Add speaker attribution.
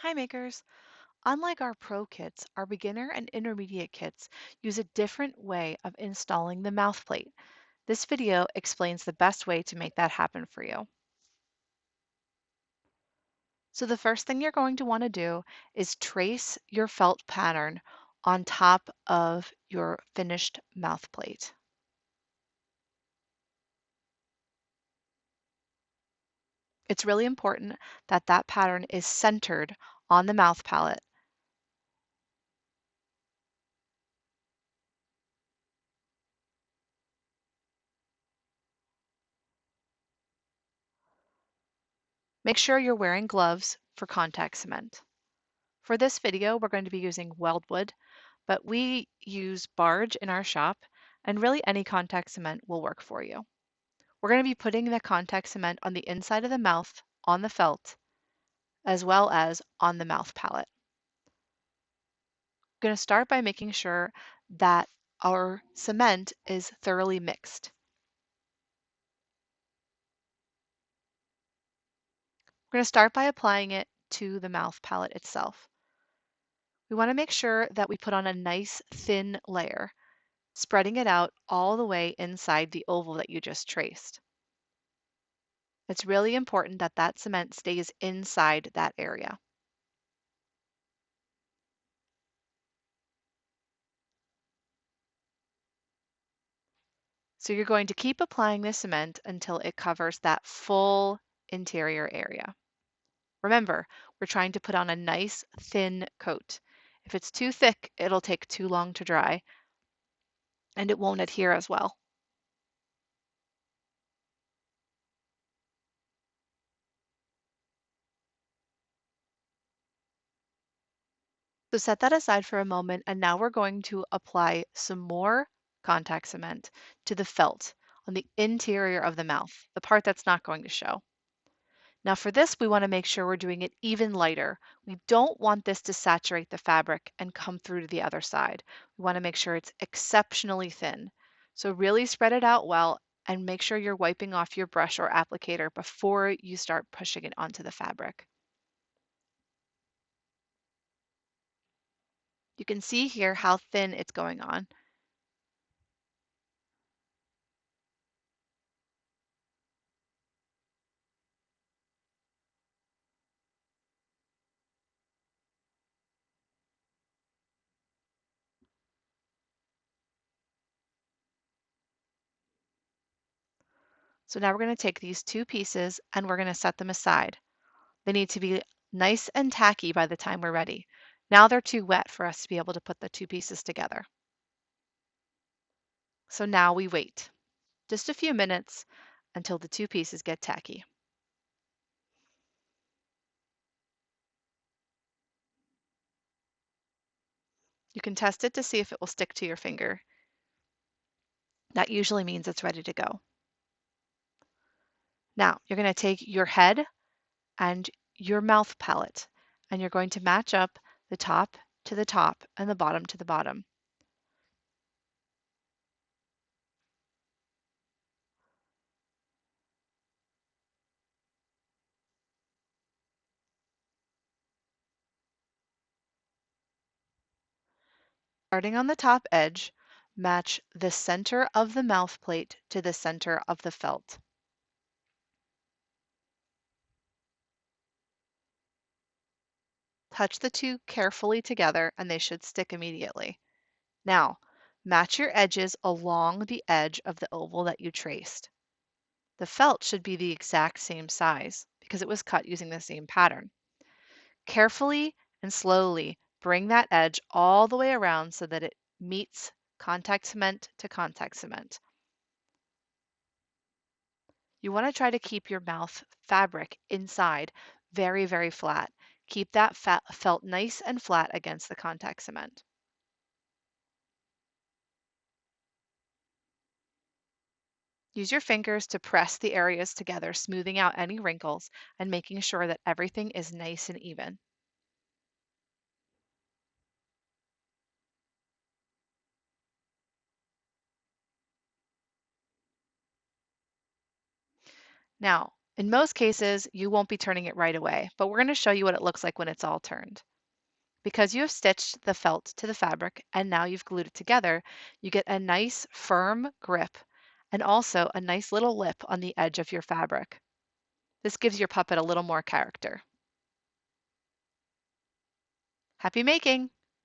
Speaker 1: Hi makers! Unlike our pro kits, our beginner and intermediate kits use a different way of installing the mouth plate. This video explains the best way to make that happen for you. So the first thing you're going to want to do is trace your felt pattern on top of your finished mouth plate. It's really important that that pattern is centered on the mouth palate. Make sure you're wearing gloves for contact cement. For this video, we're going to be using weldwood, but we use barge in our shop, and really any contact cement will work for you. We're going to be putting the contact cement on the inside of the mouth, on the felt, as well as on the mouth palate. I'm going to start by making sure that our cement is thoroughly mixed. We're going to start by applying it to the mouth palate itself. We want to make sure that we put on a nice thin layer, spreading it out all the way inside the oval that you just traced. It's really important that that cement stays inside that area. So you're going to keep applying the cement until it covers that full interior area. Remember, we're trying to put on a nice thin coat. If it's too thick, it'll take too long to dry and it won't adhere as well. So set that aside for a moment, and now we're going to apply some more contact cement to the felt on the interior of the mouth, the part that's not going to show. Now for this, we want to make sure we're doing it even lighter. We don't want this to saturate the fabric and come through to the other side. We want to make sure it's exceptionally thin. So really spread it out well and make sure you're wiping off your brush or applicator before you start pushing it onto the fabric. You can see here how thin it's going on. So now we're going to take these two pieces and we're going to set them aside. They need to be nice and tacky by the time we're ready. Now they're too wet for us to be able to put the two pieces together. So now we wait just a few minutes until the two pieces get tacky. You can test it to see if it will stick to your finger. That usually means it's ready to go. Now you're going to take your head and your mouth palette and you're going to match up the top to the top and the bottom to the bottom. Starting on the top edge, match the center of the mouth plate to the center of the felt. Touch the two carefully together and they should stick immediately. Now, match your edges along the edge of the oval that you traced. The felt should be the exact same size because it was cut using the same pattern. Carefully and slowly bring that edge all the way around so that it meets contact cement to contact cement. You want to try to keep your mouth fabric inside very, very flat. Keep that felt nice and flat against the contact cement. Use your fingers to press the areas together, smoothing out any wrinkles and making sure that everything is nice and even. Now, In most cases, you won't be turning it right away, but we're going to show you what it looks like when it's all turned. Because you have stitched the felt to the fabric and now you've glued it together, you get a nice firm grip and also a nice little lip on the edge of your fabric. This gives your puppet a little more character. Happy making!